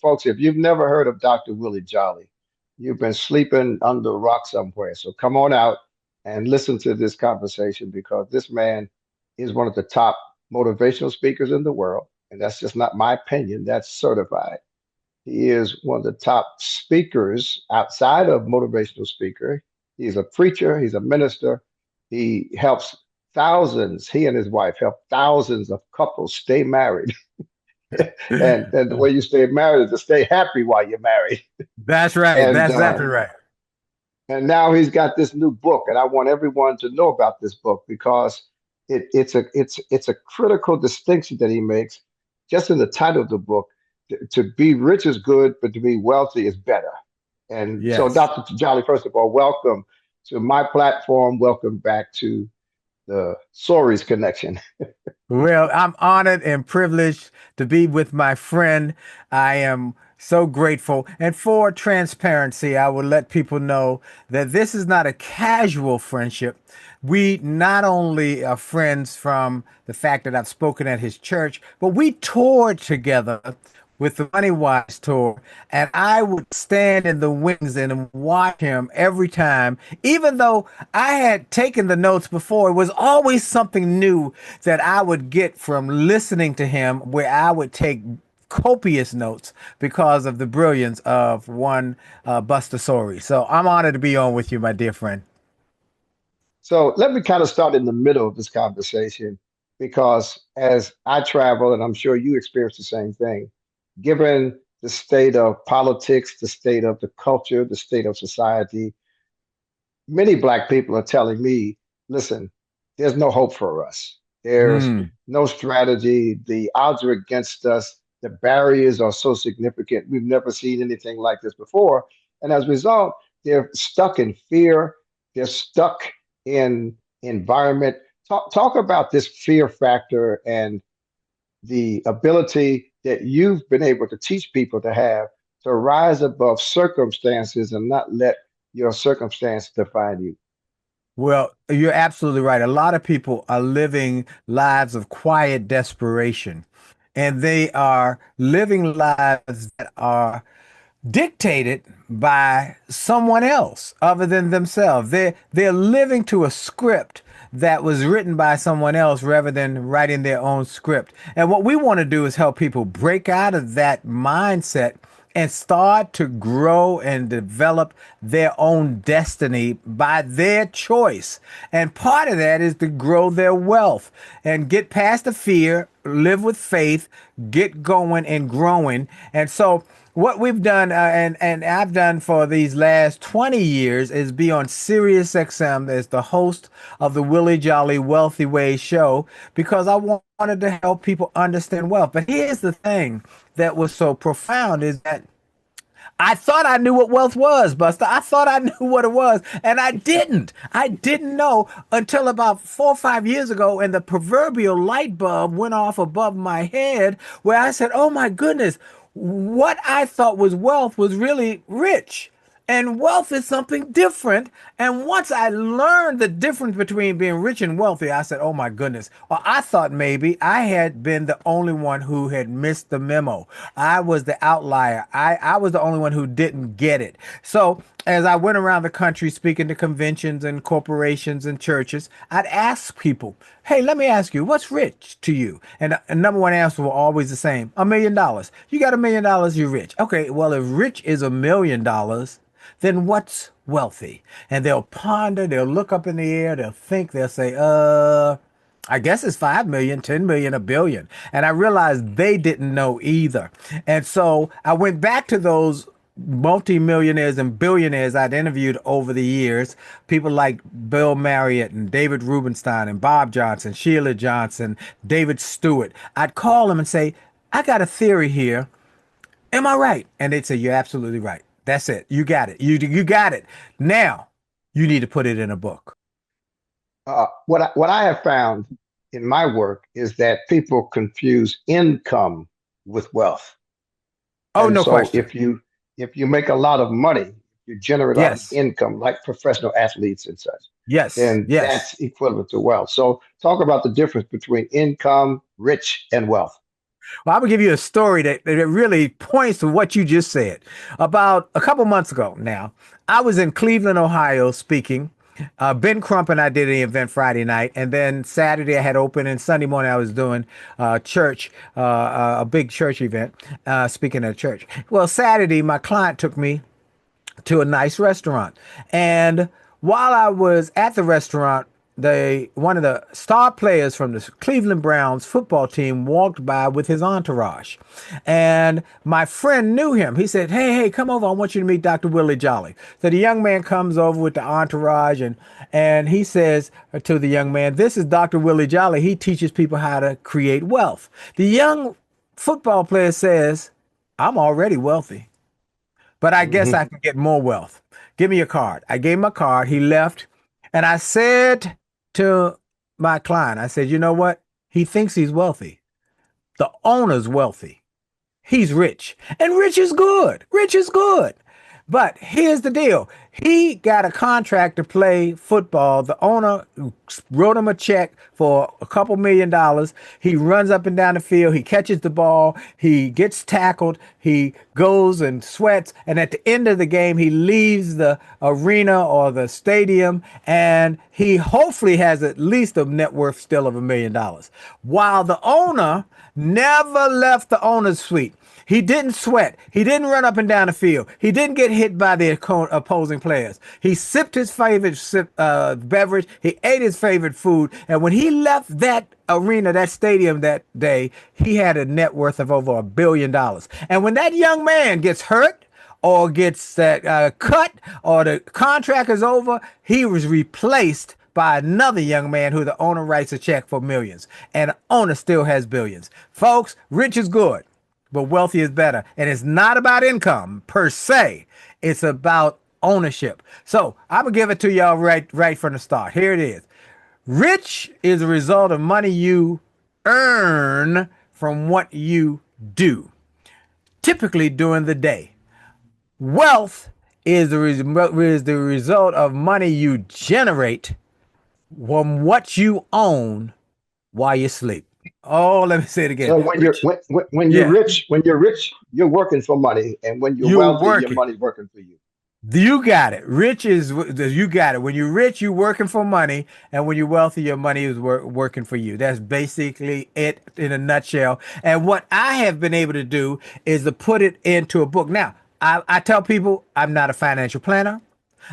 folks, if you've never heard of Dr. Willie Jolley, you've been sleeping under a rock somewhere. So come on out and listen to this conversation because this man is one of the top motivational speakers in the world. And that's just not my opinion, that's certified. He is one of the top speakers outside of motivational speaker. He's a preacher, he's a minister. He helps thousands, he and his wife help thousands of couples stay married. And the way you stay married is to stay happy while you're married. That's right. And That's exactly right. and now he's got this new book, and I want everyone to know about this book because it's a critical distinction that he makes just in the title of the book. To be rich is good, but to be wealthy is better. And so, Yes. Dr. Jolly, first of all, welcome to my platform. Welcome back to the Soaries connection. Well, I'm honored and privileged to be with my friend. I am so grateful. And for transparency, I will let people know that this is not a casual friendship. We not only are friends from the fact that I've spoken at his church, but we toured together with the Money Wise tour, and I would stand in the wings and watch him every time. Even though I had taken the notes before, it was always something new that I would get from listening to him, where I would take copious notes because of the brilliance of one Buster Soaries. So I'm honored to be on with you, my dear friend. So let me kind of start in the middle of this conversation because as I travel, and I'm sure you experience the same thing, given the state of politics, the state of the culture, the state of society, many Black people are telling me, listen, there's no hope for us. There's Mm. no strategy. The odds are against us. The barriers are so significant. We've never seen anything like this before. And as a result, they're stuck in fear. They're stuck in environment. Talk about this fear factor and the ability that you've been able to teach people to have to rise above circumstances and not let your circumstance define you. Well, you're absolutely right. A lot of people are living lives of quiet desperation, and they are living lives that are dictated by someone else other than themselves. They're living to a script that was written by someone else rather than writing their own script. And what we want to do is help people break out of that mindset and start to grow and develop their own destiny by their choice. And part of that is to grow their wealth and get past the fear, live with faith, get going and growing. And so what we've done and I've done for these last 20 years is be on Sirius XM as the host of the Willie Jolley Wealthy Ways show because I wanted to help people understand wealth. But here's the thing that was so profound is that I thought I knew what wealth was, Buster. I thought I knew what it was, and I didn't. I didn't know until about 4 or 5 years ago, and the proverbial light bulb went off above my head where I said, oh my goodness, what I thought was wealth was really rich. And wealth is something different. And once I learned the difference between being rich and wealthy, I said, oh my goodness. Or I thought maybe I had been the only one who had missed the memo. I was the outlier. I was the only one who didn't get it. So as I went around the country speaking to conventions and corporations and churches, I'd ask people, hey, let me ask you, what's rich to you? And the number one answer was always the same, $1 million. You got $1 million, you're rich. Okay, well, if rich is $1 million, then what's wealthy? And they'll ponder, they'll look up in the air, they'll think, they'll say, I guess it's 5 million, 10 million, a billion. And I realized they didn't know either. And so I went back to those multimillionaires and billionaires I'd interviewed over the years, people like Bill Marriott and David Rubenstein and Bob Johnson, Sheila Johnson, David Stewart. I'd call them and say, I got a theory here. Am I right? And they'd say, you're absolutely right. That's it. You got it. You got it. Now you need to put it in a book. What I have found in my work is that people confuse income with wealth. Oh, And no so question. if you make a lot of money, you generate a lot of Yes. income like professional athletes and such, Yes. then Yes. that's equivalent to wealth. So talk about the difference between income, rich, and wealth. Well, I'm gonna give you a story that really points to what you just said. About a couple months ago now, I was in Cleveland, Ohio, speaking. Ben Crump and I did an event Friday night, and then Saturday I had open, and Sunday morning I was doing church, a big church event, speaking at church. Well, Saturday my client took me to a nice restaurant. And while I was at the restaurant, one of the star players from the Cleveland Browns football team walked by with his entourage. And my friend knew him. He said, hey, come over. I want you to meet Dr. Willie Jolley. So the young man comes over with the entourage and he says to the young man, this is Dr. Willie Jolley. He teaches people how to create wealth. The young football player says, I'm already wealthy, but I guess I Mhm. can get more wealth. Give me your card. I gave him a card. He left. And I said to my client, I said, you know what? He thinks he's wealthy. The owner's wealthy. He's rich. And rich is good. Rich is good. But here's the deal. He got a contract to play football. The owner wrote him a check for a couple $1 million. He runs up and down the field. He catches the ball. He gets tackled. He goes and sweats. And at the end of the game, he leaves the arena or the stadium, and he hopefully has at least a net worth still of $1 million. While the owner never left the owner's suite. He didn't sweat. He didn't run up and down the field. He didn't get hit by the opposing players. He sipped his favorite beverage. He ate his favorite food. And when he left that arena, that stadium that day, he had a net worth of over $1 billion. And when that young man gets hurt, or gets that cut, or the contract is over, he was replaced by another young man who the owner writes a check for millions. And the owner still has billions. Folks, rich is good, but wealthy is better. And it's not about income per se. It's about ownership. So I'm gonna give it to y'all right from the start. Here it is. Rich is a result of money you earn from what you do, typically during the day. Wealth is the result of money you generate from what you own while you sleep. Oh, let me say it again. So when you're Rich, when you're yeah, rich, you're working for money, and when you're you're wealthy, your working. money's working for you. You got it. Rich is you got it. When you're rich, you're working for money, and when you're wealthy, your money is working for you. That's basically it in a nutshell. And what I have been able to do is to put it into a book. Now, I tell people I'm not a financial planner,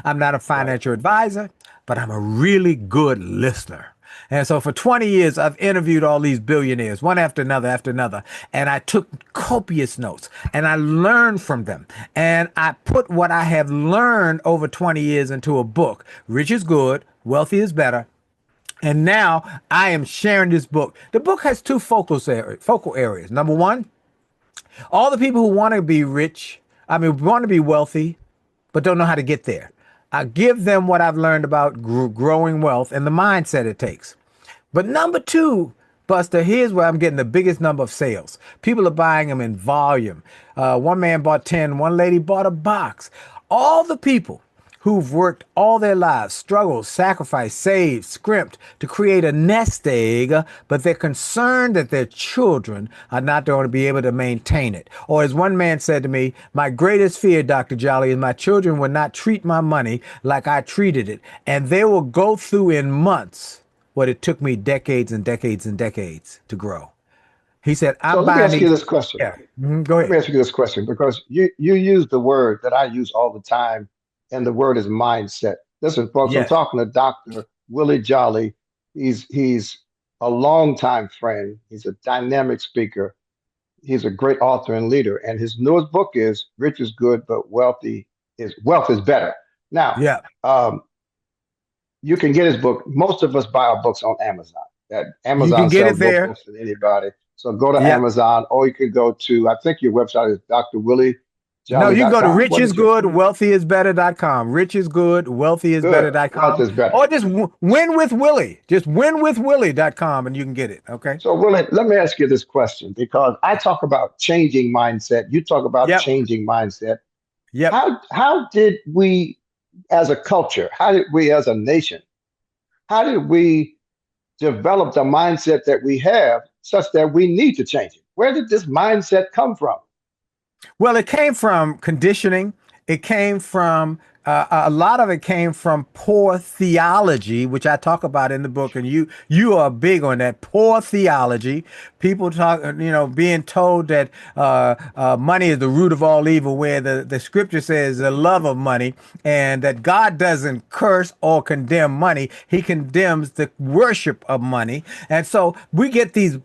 I'm not a Right. financial advisor, but I'm a really good listener. And so for 20 years, I've interviewed all these billionaires, one after another, and I took copious notes and I learned from them. And I put what I have learned over 20 years into a book. Rich is good, wealthy is better. And now I am sharing this book. The book has two focal areas. Number one, all the people who want to be rich, want to be wealthy, but don't know how to get there. I give them what I've learned about growing wealth and the mindset it takes. But number two, Buster, here's where I'm getting the biggest number of sales. People are buying them in volume. One man bought 10, one lady bought a box. All the people who've worked all their lives, struggled, sacrificed, saved, scrimped to create a nest egg, but they're concerned that their children are not going to be able to maintain it. Or as one man said to me, my greatest fear, Dr. Jolly, is my children will not treat my money like I treated it. And they will go through in months what it took me decades and decades and decades to grow. He said, So I'm let me buying ask you these. this question. Yeah, go Let me ahead. ask you this question because you use the word that I use all the time, and the word is mindset. Listen, folks, I'm Yes. talking to Dr. Willie Jolley. He's a longtime friend. He's a dynamic speaker. He's a great author and leader. And his newest book is Rich is Good, but Wealth is Better. Now, Yeah. um, you can get his book. Most of us buy our books on Amazon. That You can Amazon get sells it more there. books than anybody. So go to Yep. Amazon, or you can go to, I think your website is No, you can go to drwilliejolly.com. What is your richisgoodwealthyisbetter.com. good? Wealth Richisgoodwealthyisbetter.com. is better. Or just win with Willie. Just winwithwillie.com and you can get it. Okay. So, Willie, let me ask you this question because I talk about changing mindset. You talk about Yep. changing mindset. Yep. How did we as a culture, how did we as a nation, how did we develop the mindset that we have such that we need to change it? Where did this mindset come from? Well, it came from conditioning. It came from a lot of it came from poor theology, which I talk about in the book, and you are big on that poor theology. People talk, being told that money is the root of all evil, where the scripture says the love of money, and that God doesn't curse or condemn money; He condemns the worship of money, and so we get these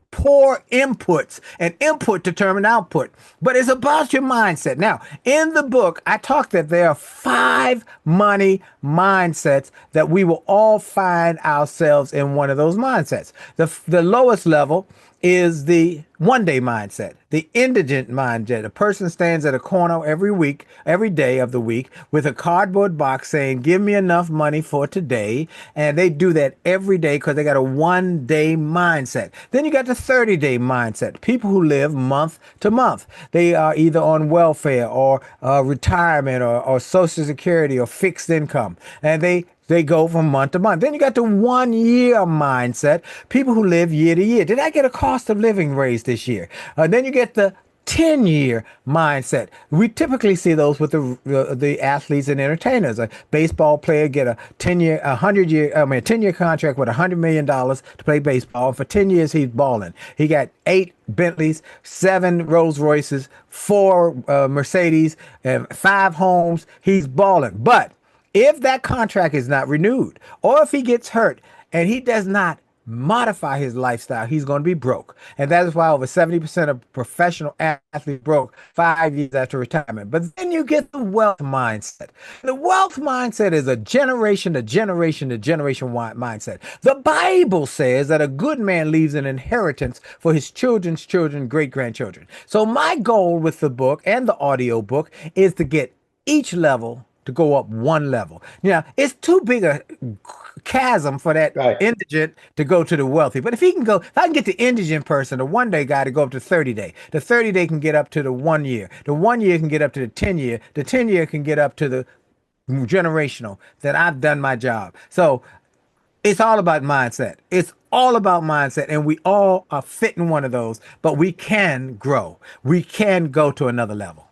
poor inputs, and input determine output. But it's about your mindset. Now, in the book, I talk that there are 5 money mindsets that we will all find ourselves in one of those mindsets. The lowest level is the 1 day mindset, the indigent mindset. A person stands at a corner every week, every day of the week, with a cardboard box saying, "Give me enough money for today." And they do that every day because they got a 1 day mindset. Then you got the 30-day mindset, people who live month to month. They are either on welfare or retirement or Social Security or fixed income. And they go from month to month. Then you got the 1 year mindset, people who live year to year. Did I get a cost of living raise this year? Then you get the 10-year mindset. We typically see those with the athletes and entertainers. A baseball player get a 10-year contract with $100 million to play baseball. For 10 years, he's balling. He got 8 Bentleys, 7 Rolls Royces, 4 Mercedes, and 5 homes. He's balling. But if that contract is not renewed, or if he gets hurt and he does not modify his lifestyle, he's going to be broke. And that is why over 70% of professional athletes broke 5 years after retirement. But then you get the wealth mindset. The wealth mindset is a generation to generation to generation mindset. The Bible says that a good man leaves an inheritance for his children's children, great grandchildren. So my goal with the book and the audio book is to get each level to go up 1 level. It's too big a chasm for that Right. indigent to go to the wealthy. But if I can get the indigent person, the 1 day guy to go up to 30-day, the 30-day can get up to the 1 year, the 1 year can get up to the 10 year, the 10 year can get up to the generational, that I've done my job. So it's all about mindset. It's all about mindset. And we all are fitting one of those, but we can grow. We can go to another level.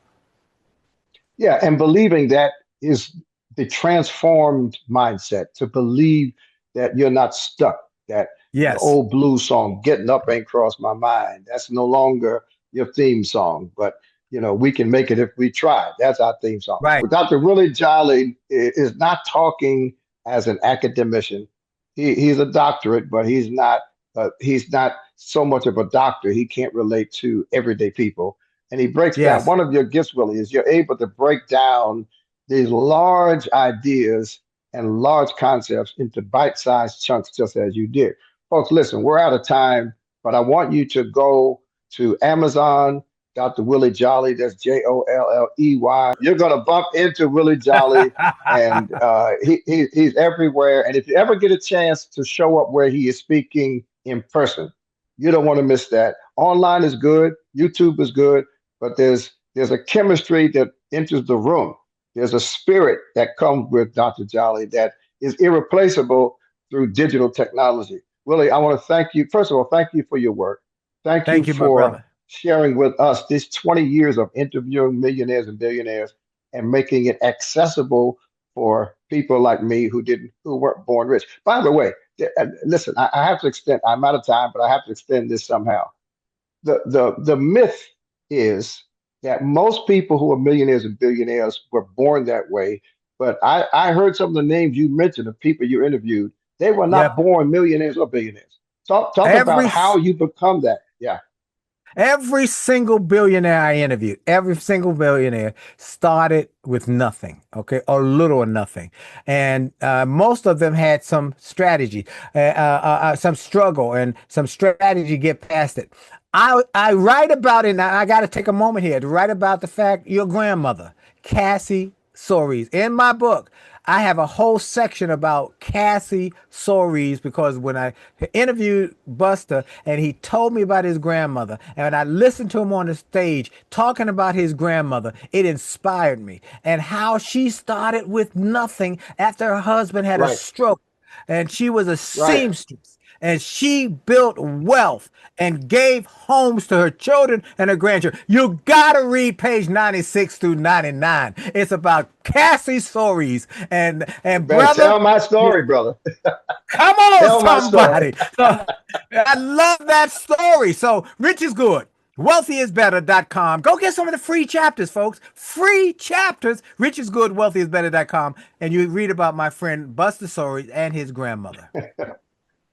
Yeah, and believing that is the transformed mindset to believe that you're not stuck, that the Yes. old blues song, Getting Up Ain't Crossed My Mind, that's no longer your theme song, but we can make it if we try. That's our theme song. Right. But Dr. Willie Jolly is not talking as an academician. He's a doctorate, but he's not so much of a doctor. He can't relate to everyday people. And he breaks down, Yes. one of your gifts, Willie, is you're able to break down these large ideas and large concepts into bite-sized chunks, just as you did. Folks, listen, we're out of time, but I want you to go to Amazon, Dr. Willie Jolley. That's Jolley. You're going to bump into Willie Jolley, and he's everywhere. And if you ever get a chance to show up where he is speaking in person, you don't want to miss that. Online is good, YouTube is good, but there's a chemistry that enters the room. There's a spirit that comes with Dr. Jolly that is irreplaceable through digital technology. Willie, I want to thank you. First of all, thank you for your work. Thank you Thank you, my for brother. sharing with us these 20 years of interviewing millionaires and billionaires and making it accessible for people like me who weren't born rich. By the way, listen, I have to extend. I'm out of time, but I have to extend this somehow. The myth is that most people who are millionaires and billionaires were born that way. But I heard some of the names you mentioned of people you interviewed. They were not Yep. born millionaires or billionaires. Talk about Every how you become that. Yeah, Every single billionaire I interviewed, every single billionaire started with nothing, okay, or little or nothing. And most of them had some strategy, some struggle, and some strategy get past it. I write about it, and I got to take a moment here to write about the fact your grandmother, Cassie Soaries, in my book. I have a whole section about Cassie Soaries because when I interviewed Buster and he told me about his grandmother, and I listened to him on the stage talking about his grandmother, it inspired me and how she started with nothing after her husband had a right, stroke and she was a right. seamstress. and she built wealth and gave homes to her children and her grandchildren. You gotta read page 96 through 99. It's about Cassie Soaries You and better brother. tell my story, brother. Come on, Tell my story. somebody. So I love that story. So rich is good. Wealthyisbetter.com. Go get some of the free chapters, folks. Free chapters. Rich is good, wealthyisbetter.com. And you read about my friend Buster Soaries and his grandmother.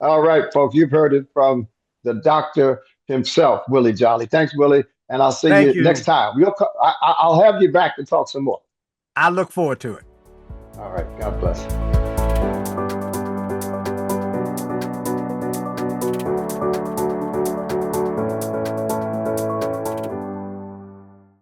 All right, folks, you've heard it from the doctor himself, Willie Jolley. Thanks, Willie, and I'll see Thank you next you. time. I'll have you back to talk some more. I look forward to it. All right, God bless.